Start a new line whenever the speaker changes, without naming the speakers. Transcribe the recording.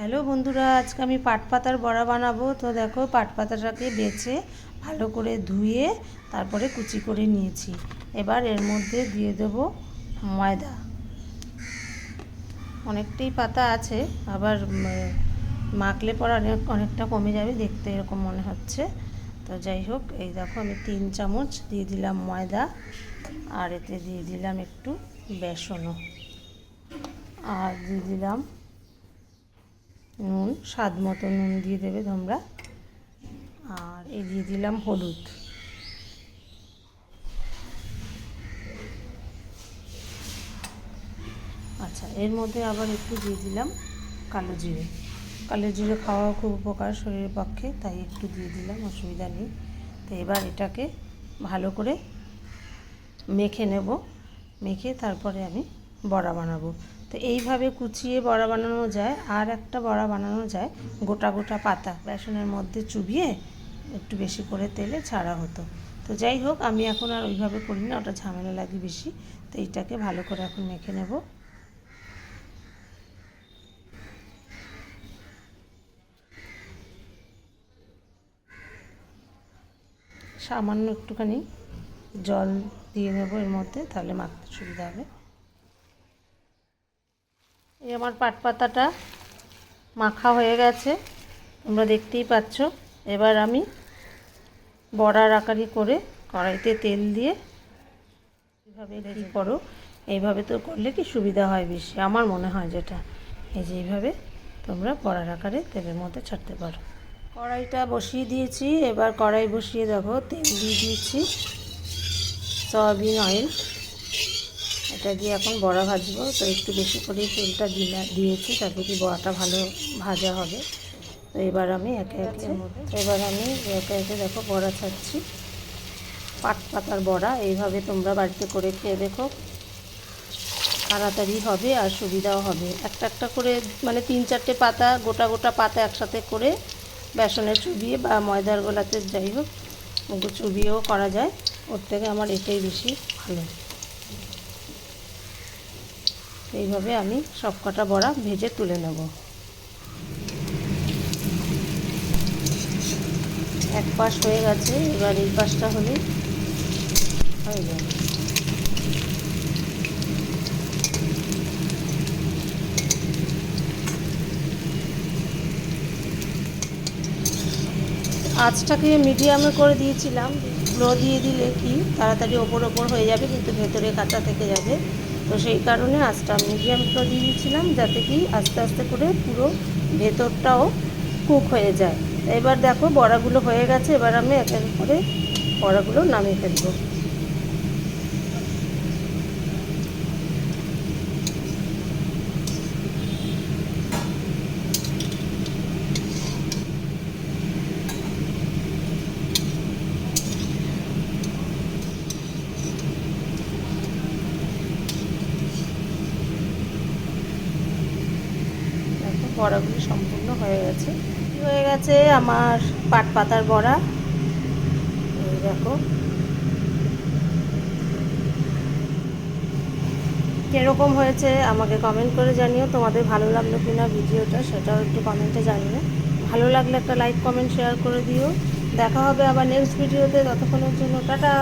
Hello বন্ধুরা, আজকে আমি পাট পাতার বড়া বানাবো। তো দেখো, পাট পাতাটাকে বেছে ভালো করে ধুয়ে তারপরে কুচি করে নিয়েছি। এবার এর মধ্যে দিয়ে দেব ময়দা। অনেকটাই পাতা আছে, আবার মাখলে পর অনেকটা কমে যাবে, দেখতে এরকম মনে হচ্ছে। তো যাই হোক, এই দেখো আমি 3 চামচ দিয়ে দিলাম ময়দা, আর এতে দিয়ে দিলাম একটু বেসনও, আর দিয়ে দিলাম নুন, স্বাদ মতো নুন দিয়ে দেবে তোমরা। আর এই দিয়ে দিলাম হলুদ। আচ্ছা, এর মধ্যে আবার একটু দিয়ে দিলাম কালো জিরে। কালো জিরে খাওয়া খুব উপকার শরীরের পক্ষে, তাই একটু দিয়ে দিলাম, অসুবিধা নেই। তো এবার এটাকে ভালো করে মেখে নেব। মেখে তারপরে আমি বড়া বানাবো। তো এইভাবে কুচিয়ে বড়া বানানো যায়। আর একটা বড়া বানানো যায়, গোটা গোটা পাতা বেসনের মধ্যে চুবিয়ে একটু বেশি করে তেলে ছাড়া হতো। তো যাই হোক, আমি এখন আর ওইভাবে করি না, ওটা ঝামেলা লাগে বেশি। তো এইটাকে ভালো করে এখন মেখে নেব। সামান্য একটুখানি জল দিয়ে নেব এর মধ্যে, তাহলে মাখতে সুবিধা হবে। এই আমার পাট পাতাটা মাখা হয়ে গেছে, তোমরা দেখতেই পাচ্ছ। এবার আমি বড়ার আকারে করে কড়াইতে তেল দিয়ে এইভাবে কী করো, এইভাবে তো করলে কি সুবিধা হয় বেশি, আমার মনে হয় যেটা। এই যে এইভাবে তোমরা বড়ার আকারে তেলের মধ্যে ছাড়তে পারো। কড়াইটা বসিয়ে দিয়েছি। এবার কড়াই বসিয়ে দেখো তেল দিয়ে দিয়েছি, সয়াবিন অয়েল। এটা দিয়ে এখন বড়া ভাজবো। তো একটু বেশি করে তেলটা দিয়েছি, তাতে কি বড়াটা ভালো ভাজা হবে। তো এবার আমি একে একে দেখো বড়া ছাড়ছি, পাট পাতার বড়া। এইভাবে তোমরা বাড়িতে করে খেয়ে দেখো, তাড়াতাড়ি হবে আর সুবিধাও হবে। একটা একটা করে মানে 3-4টে পাতা, গোটা গোটা পাতা একসাথে করে বেসনে চুবিয়ে বা ময়দার গোলাতে, যাই হোক চুবিয়েও করা যায়। ওর থেকে আমার এটাই বেশি ভালো। এইভাবে আমি সব কটা বড়া ভেজে তুলে নেব। এক পাশ হয়ে গেছে, এবার এই পাশটা হলে হয়ে যাবে। আঁচটাকে মিডিয়ামে করে দিয়েছিলাম। লো দিয়ে দিলে কি তাড়াতাড়ি ওপর হয়ে যাবে, কিন্তু ভেতরে কাঁচা থেকে যাবে। তো সেই কারণে আঁচটা মিডিয়াম করে দিয়ে দিয়েছিলাম, যাতে কি আস্তে আস্তে করে পুরো ভেতরটাও কুক হয়ে যায়। এবার দেখো বড়াগুলো হয়ে গেছে। এবার আমি এক এক করে বড়াগুলো নামিয়ে ফেলবো। বড়াগুলি সম্পূর্ণ হয়ে গেছে আমার পাট পাতার বড়া। এই দেখো কীরকম হয়েছে আমাকে কমেন্ট করে জানিও। তোমাদের ভালো লাগলো কিনা ভিডিওটা, সেটাও একটু কমেন্টে জানিও। ভালো লাগলে একটা লাইক কমেন্ট শেয়ার করে দিও। দেখা হবে আবার নেক্সট ভিডিওতে। ততক্ষণের জন্য টাটা।